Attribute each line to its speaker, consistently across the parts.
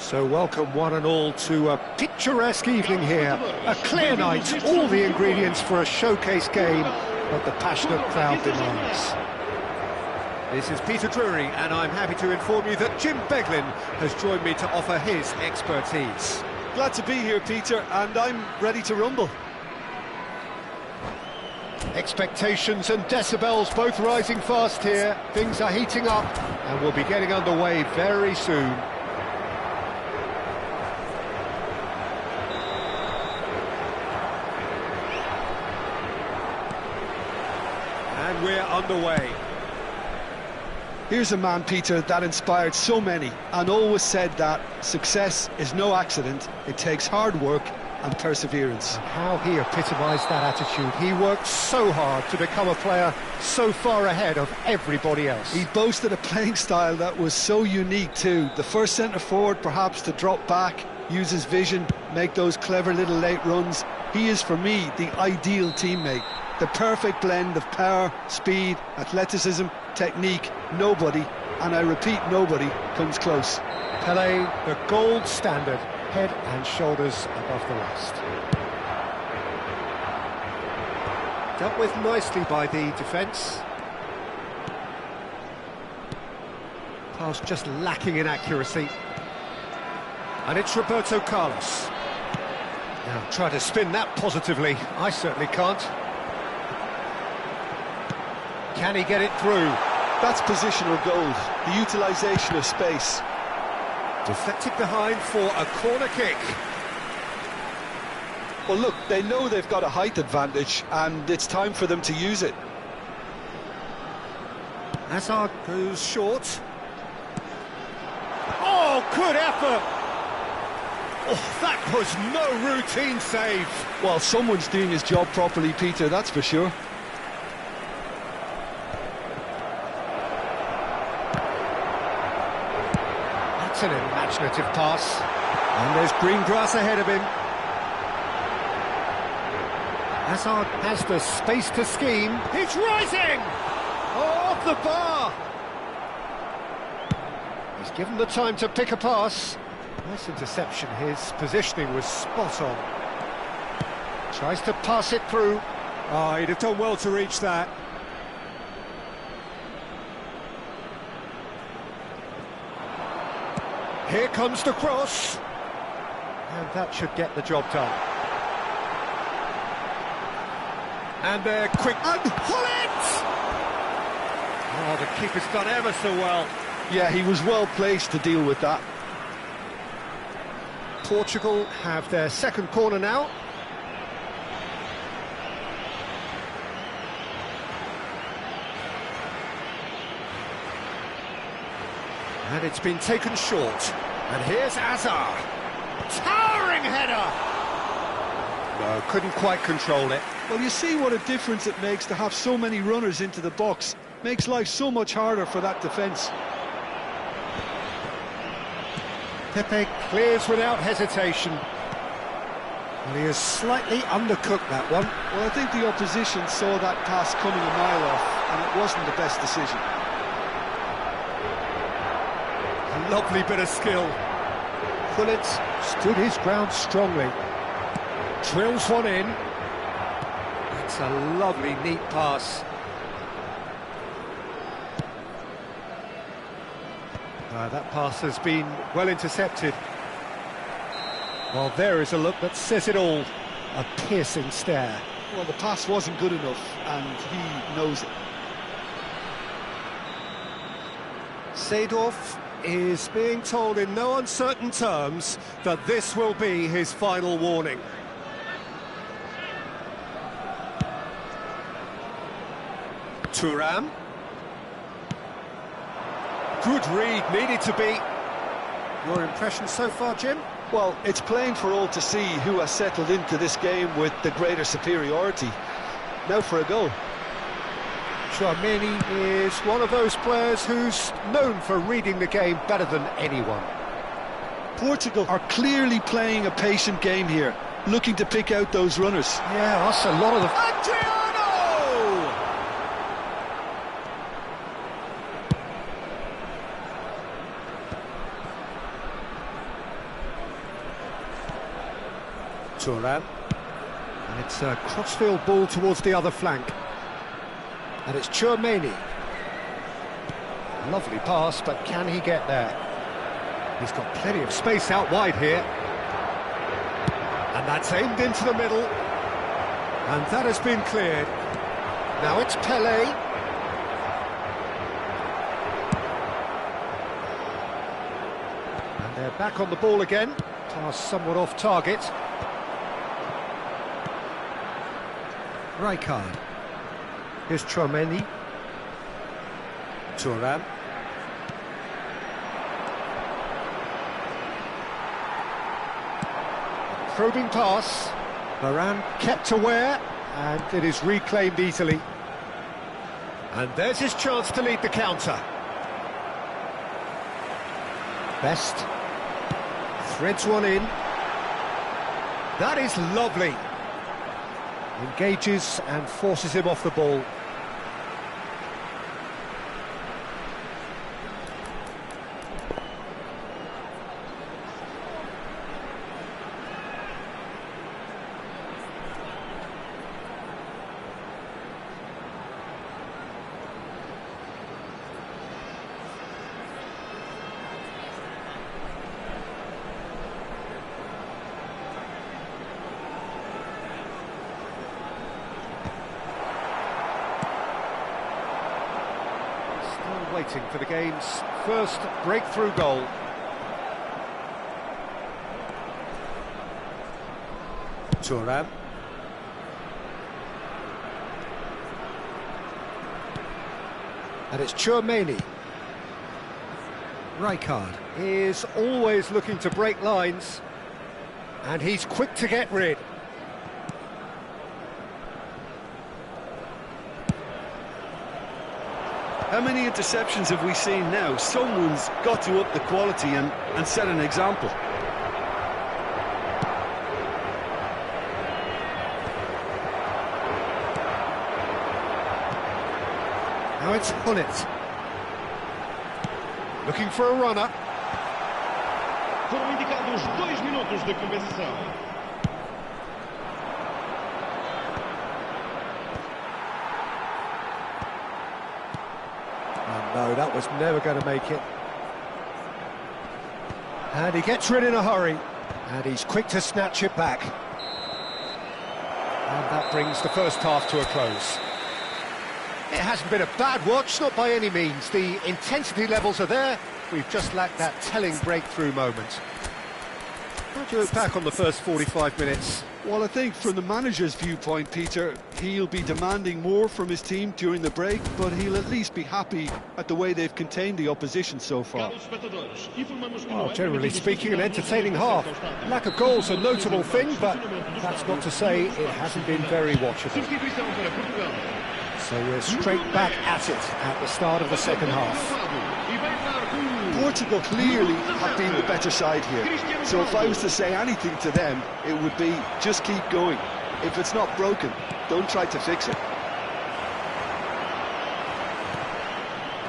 Speaker 1: So welcome one and all to a picturesque evening here. A clear night, all the ingredients for a showcase game, but the passionate crowd demands.
Speaker 2: This is Peter Drury, and I'm happy to inform you that Jim Beglin has joined me to offer his expertise.
Speaker 3: Glad to be here, Peter, and I'm ready to rumble.
Speaker 1: Expectations and decibels both rising fast here. Things are heating up, and we'll be getting underway very soon.
Speaker 2: And we're underway.
Speaker 3: Here's a man, Peter, that inspired so many and always said that success is no accident. It takes hard work and perseverance.
Speaker 1: And how he epitomised that attitude. He worked so hard to become a player so far ahead of everybody else.
Speaker 3: He boasted a playing style that was so unique too. The first centre-forward perhaps to drop back, use his vision, make those clever little late runs. He is, for me, the ideal teammate. The perfect blend of power, speed, athleticism, technique. Nobody, and I repeat nobody, comes close.
Speaker 1: Pelé, the gold standard, head and shoulders above the rest. Dealt with nicely by the defence. Pass just lacking in accuracy.
Speaker 2: And it's Roberto Carlos.
Speaker 1: Now try to spin that positively. I certainly can't. Can he get it through?
Speaker 3: That's positional gold, the utilisation of space.
Speaker 2: Deflected behind for a corner kick.
Speaker 3: Well, look, they know they've got a height advantage, and it's time for them to use it.
Speaker 2: Hazard goes short. Oh, good effort! Oh, that was no routine save.
Speaker 3: Well, someone's doing his job properly, Peter, that's for sure.
Speaker 2: That's an imaginative pass. And there's green grass ahead of him. Hazard has the space to scheme. He's rising! Oh, off the bar! He's given the time to pick a pass. Nice interception. His positioning was spot on. Tries to pass it through. Oh, he'd have done well to reach that. Here comes the cross. And that should get the job done. And they're quick. And Hullet! Oh, the keeper's done ever so well.
Speaker 3: Yeah, he was well placed to deal with that.
Speaker 2: Portugal have their second corner now. And it's been taken short. And here's Hazard. Towering header! No, couldn't quite control it.
Speaker 3: Well, you see what a difference it makes to have so many runners into the box. Makes life so much harder for that defence.
Speaker 2: Pepe clears without hesitation. Well, he has slightly undercooked that one.
Speaker 3: Well, I think the opposition saw that pass coming a mile off, and it wasn't the best decision.
Speaker 2: A lovely bit of skill. Hullet stood his ground strongly. Drills one in. It's a lovely, neat pass. That pass has been well intercepted. Well, there is a look that says it all. A piercing stare.
Speaker 3: Well, the pass wasn't good enough, and he knows it.
Speaker 2: Seedorf is being told in no uncertain terms that this will be his final warning. Thuram. Good read, needed to be. Your impression so far, Jim?
Speaker 3: Well, it's plain for all to see who has settled into this game with the greater superiority. Now for a goal.
Speaker 2: Tchouaméni is one of those players who's known for reading the game better than anyone.
Speaker 3: Portugal are clearly playing a patient game here, looking to pick out those runners.
Speaker 2: Yeah, that's a lot of the... Adriano! Thuram. And it's a crossfield ball towards the other flank. And it's Tchouaméni. Lovely pass, but can he get there? He's got plenty of space out wide here. And that's aimed into the middle. And that has been cleared. Now it's Pelé. And they're back on the ball again. Pass somewhat off target. Rijkaard. Here's Tchouaméni. Thuram. Probing pass. Varane kept aware, and it is reclaimed easily. And there's his chance to lead the counter. Best. Threads one in. That is lovely. Engages and forces him off the ball. Waiting for the game's first breakthrough goal. Thuram. And it's Chouameni. Rijkaard is always looking to break lines. And he's quick to get rid.
Speaker 3: How many interceptions have we seen now? Someone's got to up the quality and set an example.
Speaker 2: Now it's Hullet. Looking for a runner.
Speaker 4: Foram indicados 2 minutos de compensação.
Speaker 2: No, that was never going to make it. And he gets rid in a hurry. And he's quick to snatch it back. And that brings the first half to a close. It hasn't been a bad watch, not by any means. The intensity levels are there. We've just lacked that telling breakthrough moment. How do you look back on the first 45 minutes?
Speaker 3: Well, I think from the manager's viewpoint, Peter, he'll be demanding more from his team during the break, but he'll at least be happy at the way they've contained the opposition so far.
Speaker 2: Well, generally speaking, an entertaining half. Lack of goals a notable thing, but that's not to say it hasn't been very watchable. So we're straight back at it at the start of the second half.
Speaker 3: Portugal clearly have been the better side here. So if I was to say anything to them, it would be just keep going. If it's not broken, don't try to fix it.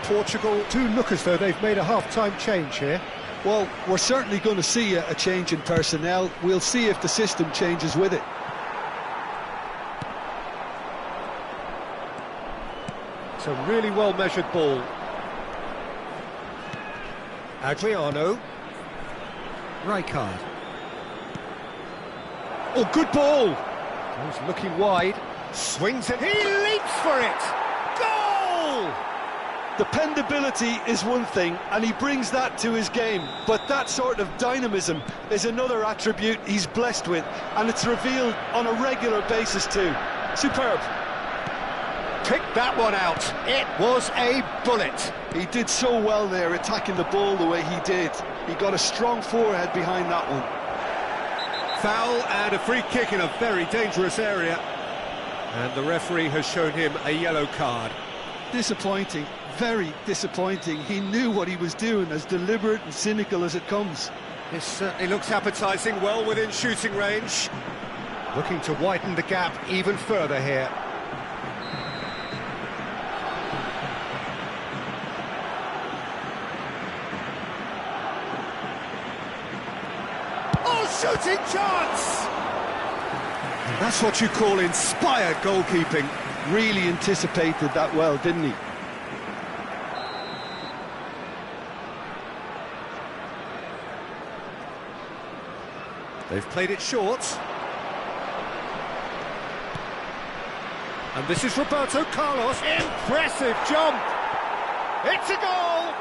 Speaker 2: Portugal do look as though they've made a half-time change here.
Speaker 3: Well, we're certainly going to see a change in personnel. We'll see if the system changes with it.
Speaker 2: It's a really well-measured ball. Adriano. Rijkaard. Oh, good ball! He's looking wide. Swings it. He leaps for it! Goal!
Speaker 3: Dependability is one thing, and he brings that to his game. But that sort of dynamism is another attribute he's blessed with, and it's revealed on a regular basis too. Superb.
Speaker 2: Picked that one out. It was a bullet.
Speaker 3: He did so well there, attacking the ball the way he did. He got a strong forehead behind that one.
Speaker 2: Foul and a free kick in a very dangerous area. And the referee has shown him a yellow card.
Speaker 3: Disappointing, very disappointing. He knew what he was doing, as deliberate and cynical as it comes.
Speaker 2: This certainly looks appetising, well within shooting range. Looking to widen the gap even further here. Shooting chance! And that's what you call inspired goalkeeping.
Speaker 3: Really anticipated that well, didn't he?
Speaker 2: They've played it short. And this is Roberto Carlos. Impressive jump! It's a goal!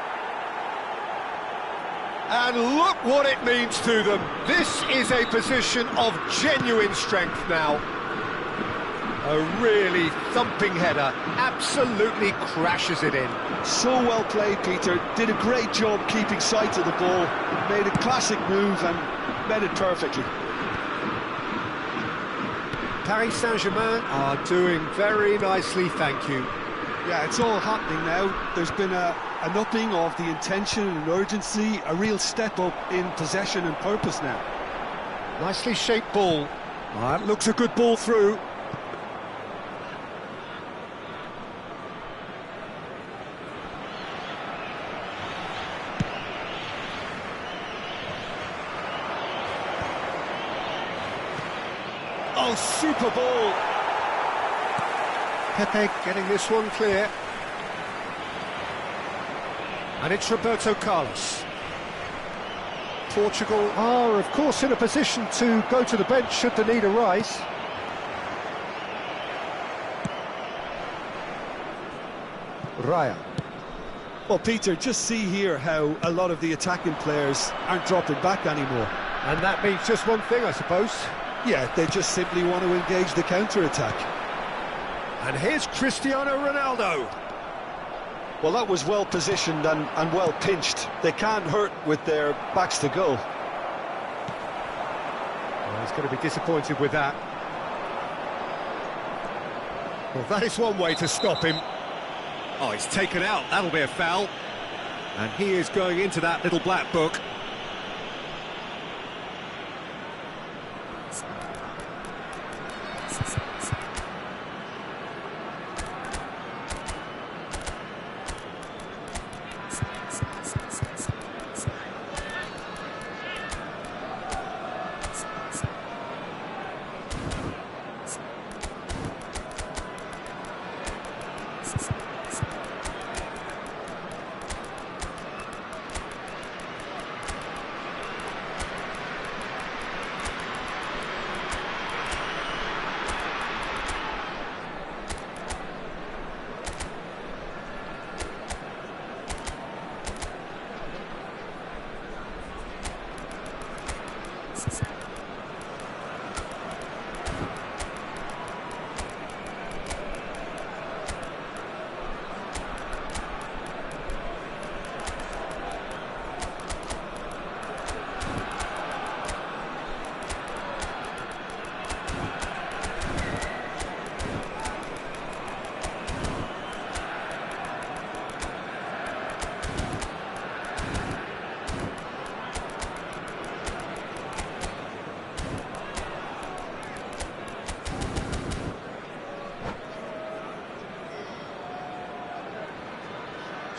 Speaker 2: And look what it means to them. This is a position of genuine strength now. A really thumping header, absolutely crashes it in.
Speaker 3: So well played, Peter. Did a great job keeping sight of the ball. Made a classic move and met it perfectly.
Speaker 2: Paris Saint-Germain are doing very nicely, thank you.
Speaker 3: Yeah, it's all happening now. There's been an upping of the intention and urgency, a real step up in possession and purpose now.
Speaker 2: Nicely shaped ball. That looks a good ball through.
Speaker 3: Oh, super ball!
Speaker 2: Pepe getting this one clear. And it's Roberto Carlos. Portugal are, of course, in a position to go to the bench should the need arise. Raya.
Speaker 3: Well, Peter, just see here how a lot of the attacking players aren't dropping back anymore.
Speaker 2: And that means just one thing, I suppose.
Speaker 3: Yeah, they just simply want to engage the counter-attack.
Speaker 2: And here's Cristiano Ronaldo.
Speaker 3: Well, that was well positioned and well pinched. They can't hurt with their backs to goal.
Speaker 2: Well, he's going to be disappointed with that. Well, that is one way to stop him. Oh, he's taken out. That'll be a foul. And he is going into that little black book.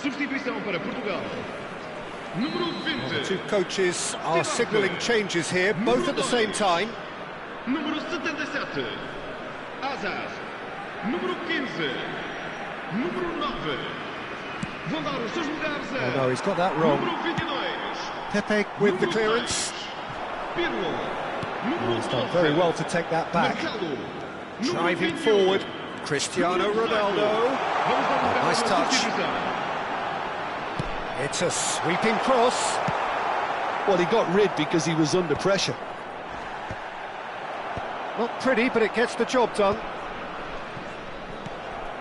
Speaker 4: Substituição para Portugal. Número 20.
Speaker 2: Well, the two coaches are signalling changes here, both at the same time.
Speaker 4: Número 77. Azar. Número 15. Número 9. Vão dar os seus lugares a...
Speaker 2: Oh no, he's got that wrong.
Speaker 4: Número 22.
Speaker 2: Pepe with the clearance.
Speaker 4: Pirlo.
Speaker 2: Oh, he's done very well to take that back. Driving forward. Cristiano Ronaldo. Oh, nice touch. It's a sweeping cross.
Speaker 3: Well, he got rid because he was under pressure.
Speaker 2: Not pretty, but it gets the job done.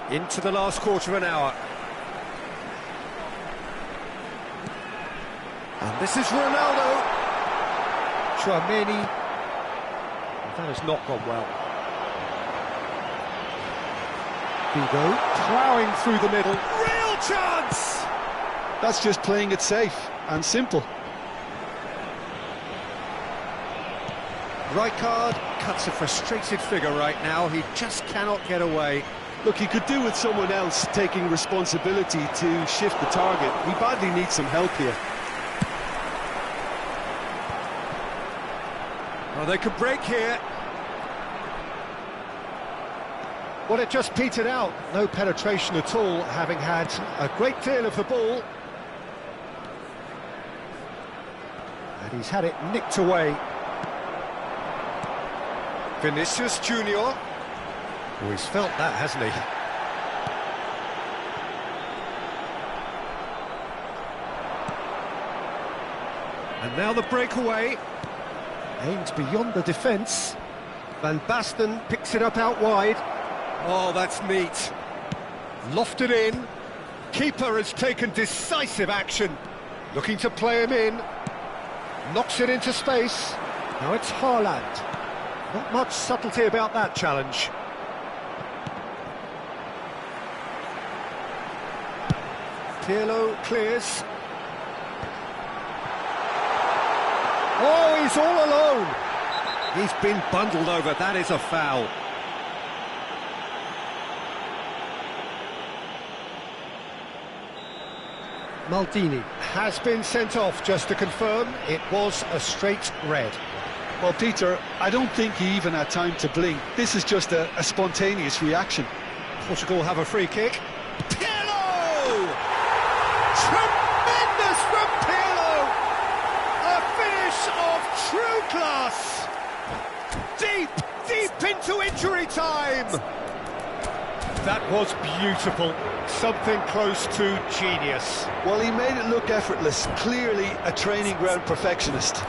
Speaker 2: Into the last quarter of an hour. And this is Ronaldo. Tchouaméni. That has not gone well. Figo ploughing through the middle. Real chance!
Speaker 3: That's just playing it safe and simple.
Speaker 2: Rijkaard cuts a frustrated figure right now. He just cannot get away.
Speaker 3: Look, he could do with someone else taking responsibility to shift the target. He badly needs some help here.
Speaker 2: Oh, they could break here. Well, it just petered out. No penetration at all, having had a great deal of the ball. And he's had it nicked away. Vinicius Junior. Oh, he's felt that, hasn't he? And now the breakaway. Aimed beyond the defence. Van Basten picks it up out wide. Oh, that's neat. Lofted in. Keeper has taken decisive action. Looking to play him in. Knocks it into space. Now it's Haaland. Not much subtlety about that challenge. Pirlo clears. Oh, he's all alone. He's been bundled over. That is a foul. Maldini has been sent off, just to confirm. It was a straight red.
Speaker 3: Well, Peter, I don't think he even had time to blink. This is just a spontaneous reaction.
Speaker 2: Portugal have a free kick. Pirlo! Tremendous from Pirlo! A finish of true class! Deep into injury time! That was beautiful. Something close to genius.
Speaker 3: Well, he made it look effortless. Clearly a training ground perfectionist.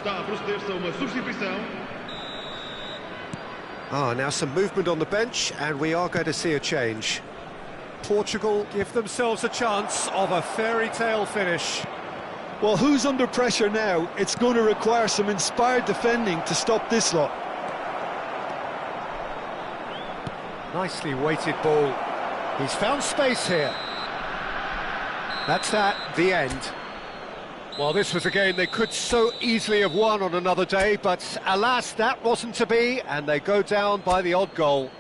Speaker 4: Está a proceder-se a uma substituição.
Speaker 1: Now some movement on the bench, and we are going to see a change. Portugal
Speaker 2: Give themselves a chance of a fairy tale finish.
Speaker 3: Well, who's under pressure now? It's going to require some inspired defending to stop this lot.
Speaker 2: Nicely weighted ball. He's found space here. That's that, the end. Well, this was a game they could so easily have won on another day, but alas, that wasn't to be, and they go down by the odd goal.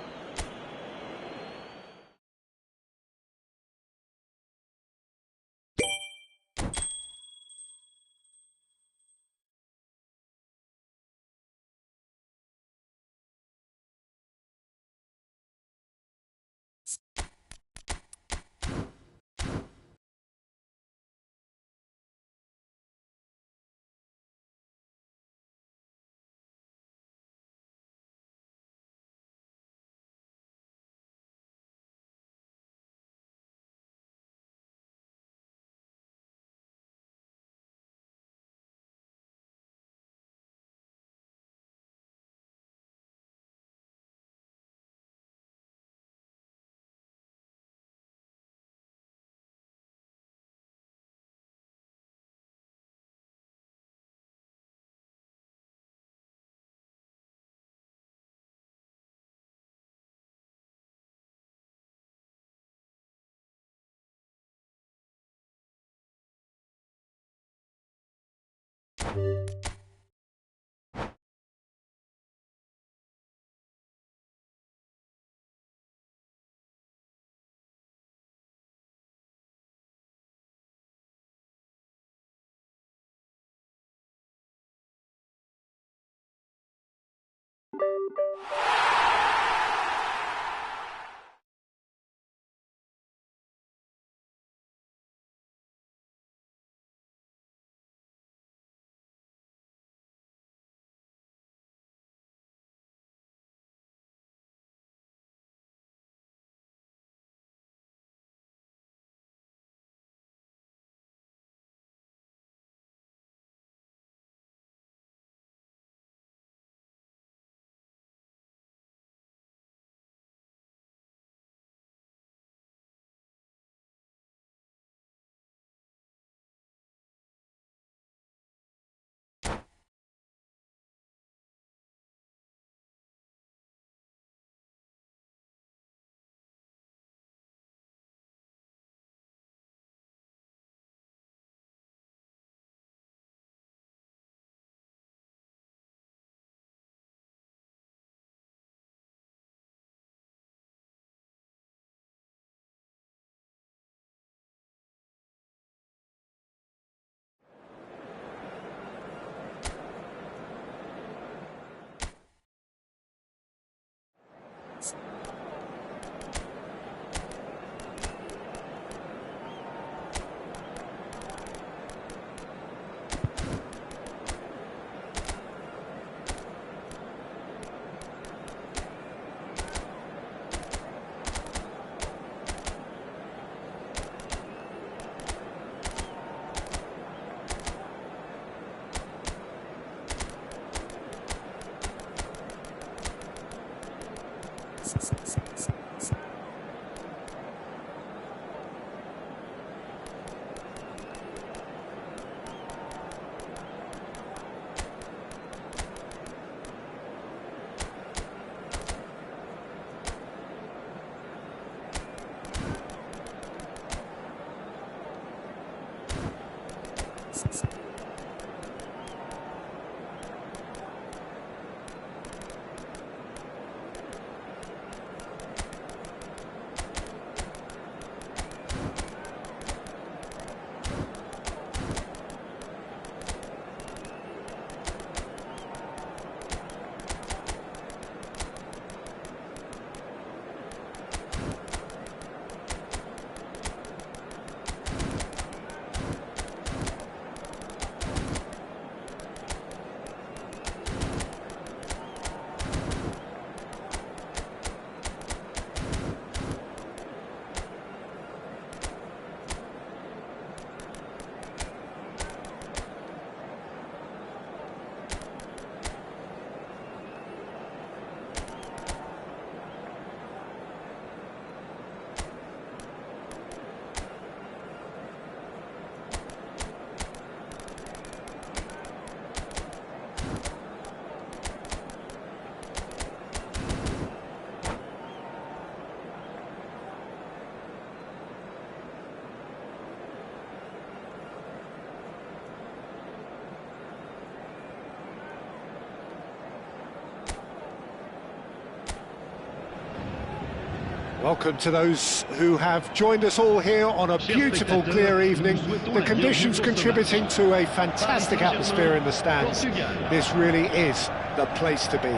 Speaker 1: Welcome to those who have joined us all here on a beautiful, clear evening. The conditions contributing to a fantastic atmosphere in the stands. This really is the place to be.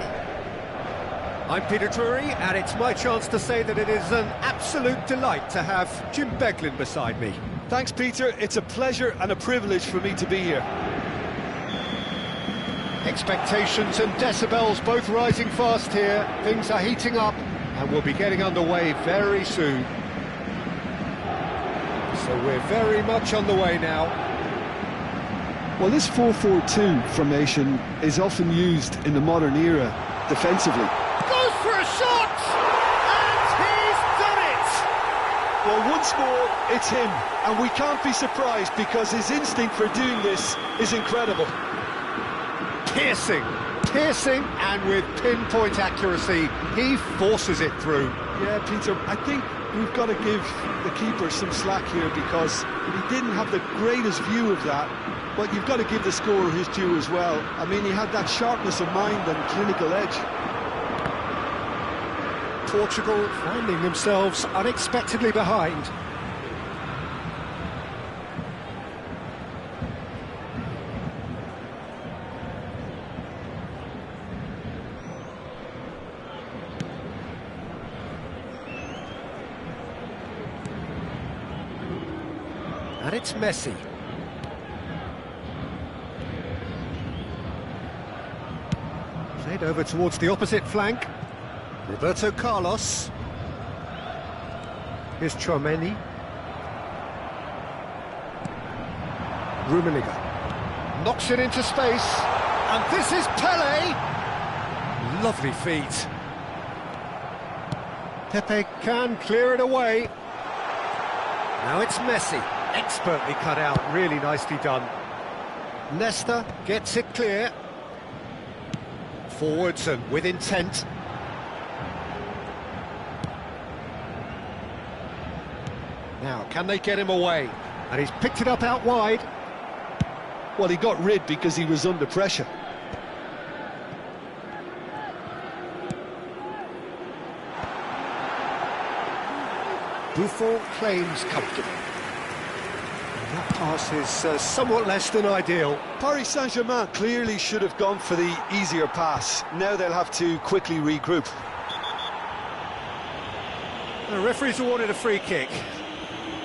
Speaker 2: I'm Peter Drury, and it's my chance to say that it is an absolute delight to have Jim Beglin beside me.
Speaker 3: Thanks, Peter. It's a pleasure and a privilege for me to be here.
Speaker 1: Expectations and decibels both rising fast here. Things are heating up and we'll be getting underway very soon. So we're very much on the way now.
Speaker 3: Well, this 4-4-2 formation is often used in the modern era defensively.
Speaker 1: Goes for a shot! And he's done it!
Speaker 3: Well, once more, it's him. And we can't be surprised because his instinct for doing this is incredible.
Speaker 1: Piercing, and with pinpoint accuracy, he forces it through.
Speaker 3: Yeah, Peter, I think we've got to give the keeper some slack here because he didn't have the greatest view of that, but you've got to give the scorer his due as well. I mean, he had that sharpness of mind and clinical edge.
Speaker 1: Portugal finding themselves unexpectedly behind. And it's Messi. Played over towards the opposite flank. Roberto Carlos. Here's Chouameni. Rummenigge. Knocks it into space. And this is Pele. Lovely feet. Pepe can clear it away. Now it's Messi. Expertly cut out, really nicely done. Nesta gets it clear. Forwards and with intent. Now, can they get him away? And he's picked it up out wide.
Speaker 3: Well, he got rid because he was under pressure.
Speaker 1: Buffon claims comfortable. That pass is somewhat less than ideal.
Speaker 3: Paris Saint-Germain clearly should have gone for the easier pass. Now they'll have to quickly regroup.
Speaker 1: The referee's awarded a free kick.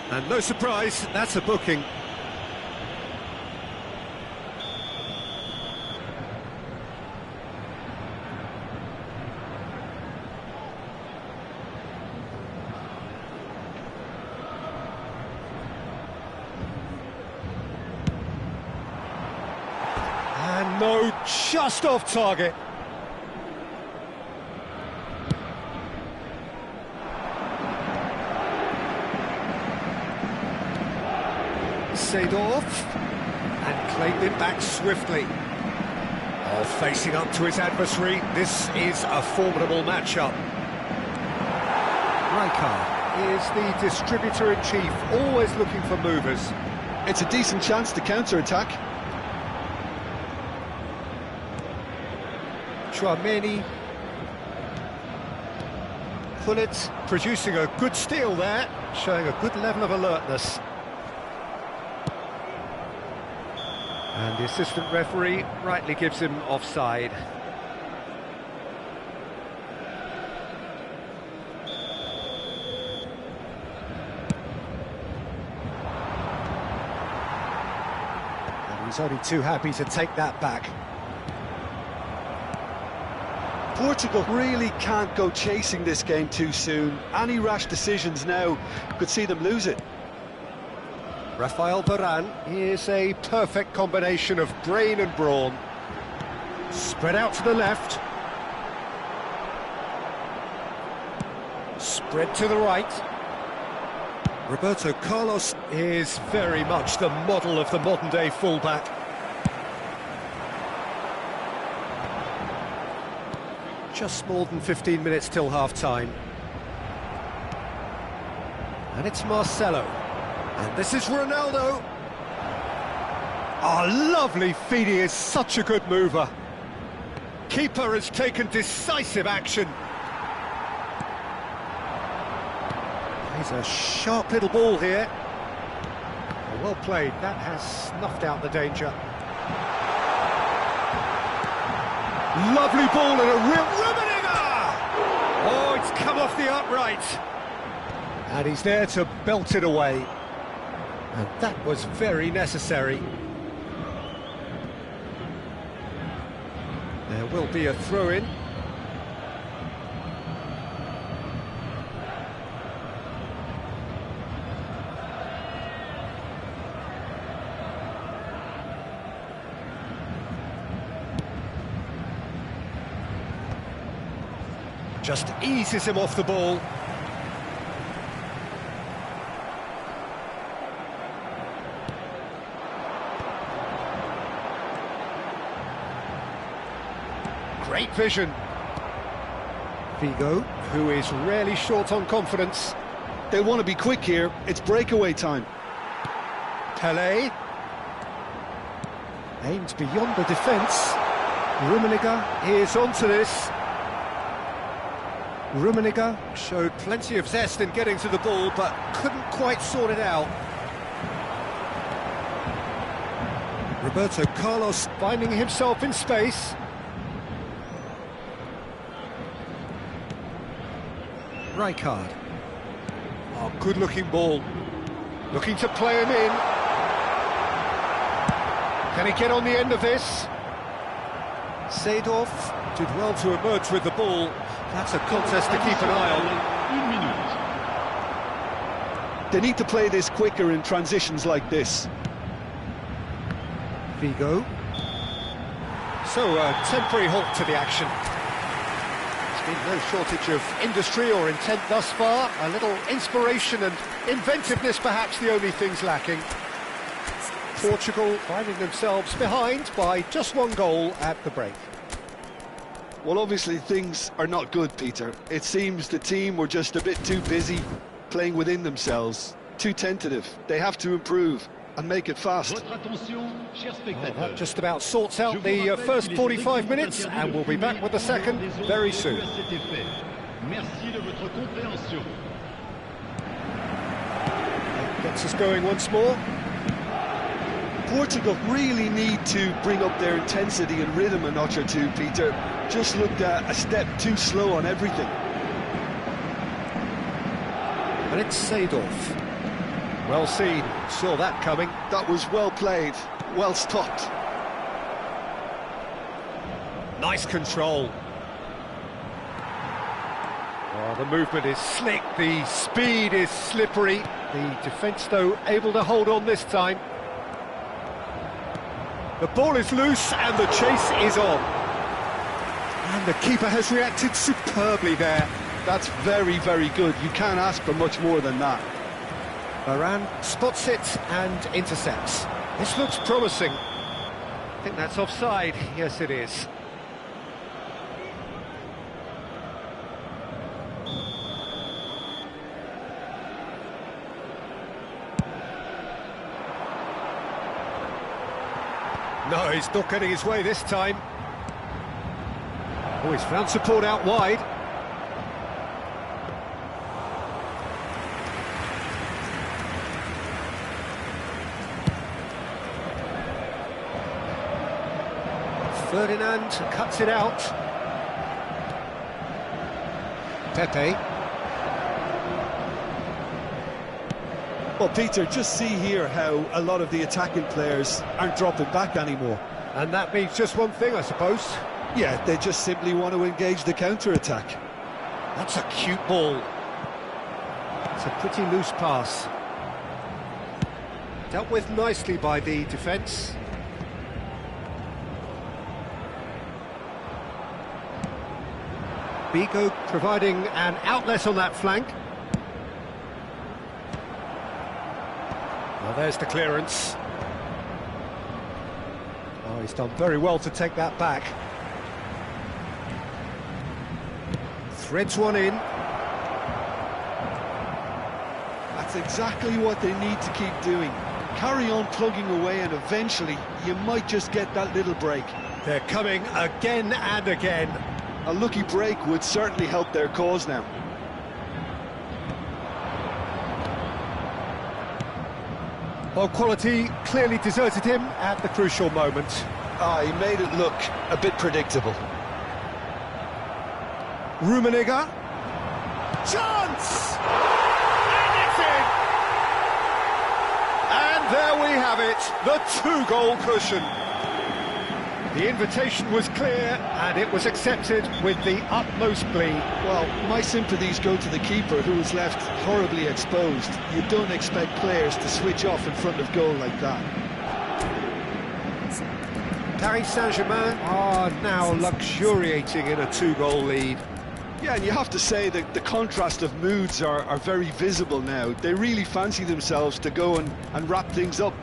Speaker 1: And no surprise, that's a booking. And no, just off target. Seedorf, and claimed it back swiftly. Oh, facing up to his adversary, this is a formidable matchup. Rijkaard is the distributor-in-chief, always looking for movers.
Speaker 3: It's a decent chance to counter-attack.
Speaker 1: Chouameni. Pullet producing a good steal there, showing a good level of alertness. And the assistant referee rightly gives him offside. And he's only too happy to take that back.
Speaker 3: Portugal really can't go chasing this game too soon. Any rash decisions now could see them lose it.
Speaker 1: Rafael Varane is a perfect combination of brain and brawn. Spread out to the left. Spread to the right. Roberto Carlos is very much the model of the modern-day fullback. Just more than 15 minutes till half-time. And it's Marcelo. And this is Ronaldo. Oh, lovely feed, he is such a good mover. Keeper has taken decisive action.
Speaker 2: He's a sharp little ball here. Well played, that has snuffed out the danger. Lovely ball and a real Rummenigge! Oh, it's come off the upright. And he's there to belt it away. And that was very necessary. There will be a throw-in. Just eases him off the ball. Great vision. Figo, who is rarely short on confidence.
Speaker 3: They want to be quick here. It's breakaway time.
Speaker 2: Pelé. Aimed beyond the defence. Rummenigge is onto this. Rummenigge showed plenty of zest in getting to the ball, but couldn't quite sort it out. Roberto Carlos finding himself in space. Rijkaard. Oh, good-looking ball. Looking to play him in. Can he get on the end of this? Seedorf did well to emerge with the ball. That's a contest to keep an eye
Speaker 3: on. They need to play this quicker in transitions like this.
Speaker 2: Figo. So, a temporary halt to the action. There's been no shortage of industry or intent thus far. A little inspiration and inventiveness, perhaps the only things lacking. Portugal finding themselves behind by just one goal at the break.
Speaker 3: Well, obviously things are not good, Peter. It seems the team were just a bit too busy playing within themselves, too tentative. They have to improve and make it fast.
Speaker 2: Well, that just about sorts out the first 45 minutes, and we'll be back with the second very soon. Gets us going once more.
Speaker 3: Portugal really need to bring up their intensity and rhythm a notch or two, Peter. Just looked a step too slow on everything.
Speaker 2: And it's Seedorf. Well seen, saw that coming.
Speaker 3: That was well played, well stopped.
Speaker 2: Nice control. Oh, the movement is slick, the speed is slippery. The defence, though, able to hold on this time. The ball is loose and the chase is on. And the keeper has reacted superbly there.
Speaker 3: That's very, very good. You can't ask for much more than that.
Speaker 2: Varane spots it and intercepts. This looks promising. I think that's offside. Yes, it is. No, he's not getting his way this time. Oh, he's found support out wide. Ferdinand cuts it out. Pepe.
Speaker 3: Well, Peter, just see here how a lot of the attacking players aren't dropping back anymore.
Speaker 2: And that means just one thing, I suppose.
Speaker 3: Yeah, they just simply want to engage the counter-attack.
Speaker 2: That's a cute ball. It's a pretty loose pass. Dealt with nicely by the defence. Figo providing an outlet on that flank. Well, there's the clearance. Oh, he's done very well to take that back. Threads one in.
Speaker 3: That's exactly what they need to keep doing. Carry on plugging away and eventually you might just get that little break.
Speaker 2: They're coming again and again.
Speaker 3: A lucky break would certainly help their cause now.
Speaker 2: Well, quality clearly deserted him at the crucial moment.
Speaker 3: He made it look a bit predictable.
Speaker 2: Rummenigge. Chance! And it's in! And there we have it, the two-goal cushion. The invitation was clear, and it was accepted with the utmost glee.
Speaker 3: Well, my sympathies go to the keeper, who was left horribly exposed. You don't expect players to switch off in front of goal like that.
Speaker 2: Paris Saint-Germain are now luxuriating in a two-goal lead.
Speaker 3: Yeah, and you have to say that the contrast of moods are very visible now. They really fancy themselves to go and wrap things up.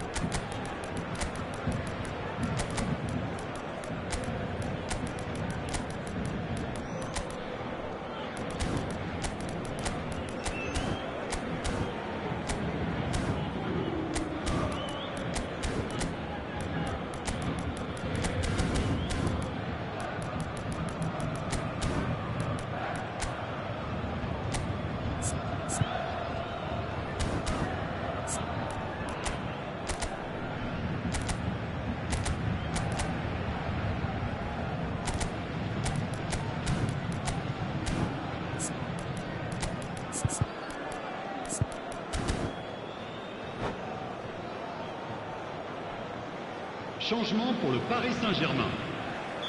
Speaker 4: Changement pour le Paris Saint-Germain.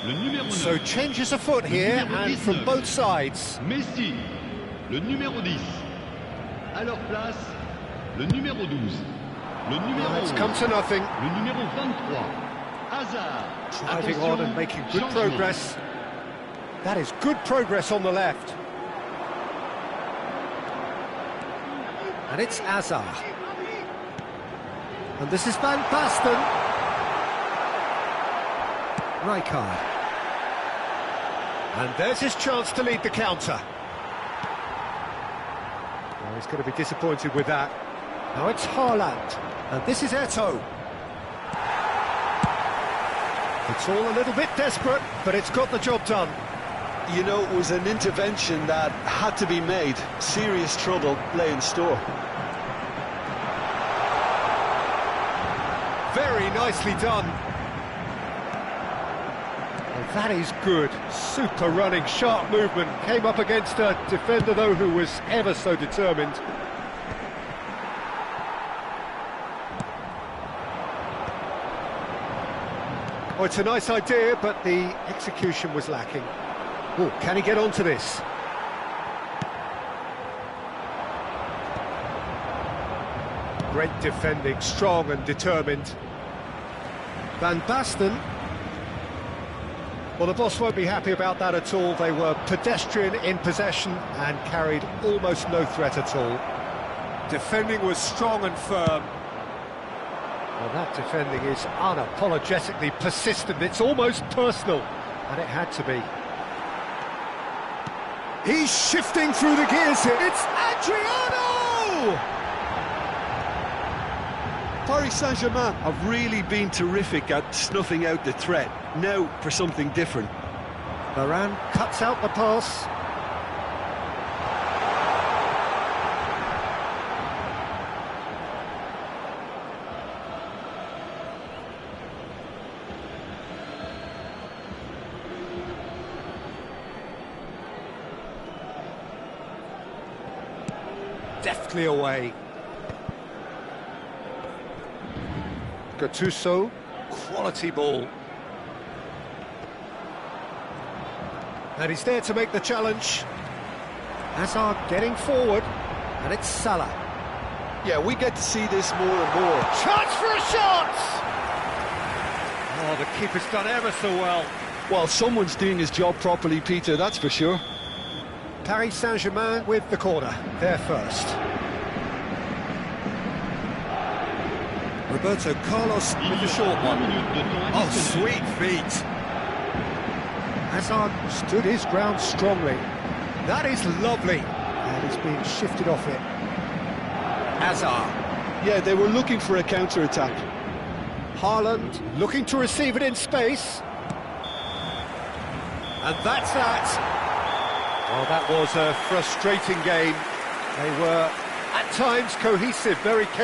Speaker 4: Le numéro 9.
Speaker 2: So changes afoot here, and from both sides.
Speaker 4: Messi, le numéro 10. À leur place, le numéro 12. Le numéro
Speaker 2: It's
Speaker 4: 11.
Speaker 2: come to nothing.
Speaker 4: Le numéro 23. Hazard.
Speaker 2: Driving
Speaker 4: Attention,
Speaker 2: on and making good
Speaker 4: changement.
Speaker 2: progress. That is good progress on the left. And it's Hazard. And this is Van Basten. Rijkaard. And there's his chance to lead the counter. Oh, he's going to be disappointed with that. Now it's Haaland. And this is Eto'o. It's all a little bit desperate, but it's got the job done.
Speaker 3: You know, it was an intervention that had to be made. Serious trouble lay in store.
Speaker 2: Very nicely done. Well, that is good. Super running, sharp movement. Came up against a defender, though, who was ever so determined. Oh, it's a nice idea, but the execution was lacking. Oh, can he get onto this? Great defending, strong and determined. Van Basten. Well, the boss won't be happy about that at all. They were pedestrian in possession and carried almost no threat at all. Defending was strong and firm. Well, that defending is unapologetically persistent. It's almost personal, and it had to be. He's shifting through the gears here. It's Adriano!
Speaker 3: Paris Saint-Germain have really been terrific at snuffing out the threat. Now for something different.
Speaker 2: Varane cuts out the pass. Deftly away. Gattuso, quality ball. And he's there to make the challenge. Hazard getting forward, and it's Salah.
Speaker 3: Yeah, we get to see this more and more.
Speaker 2: Chance for a shot! Oh, the keeper's done ever so well.
Speaker 3: Well, someone's doing his job properly, Peter, that's for sure.
Speaker 2: Paris Saint-Germain with the corner, there first. Roberto Carlos with the short one. Oh, sweet feet. Hazard stood his ground strongly. That is lovely. And he's being shifted off it. Hazard.
Speaker 3: Yeah, they were looking for a counter-attack.
Speaker 2: Haaland looking to receive it in space. And that's that. Well, that was a frustrating game. They were, at times, cohesive, very capable.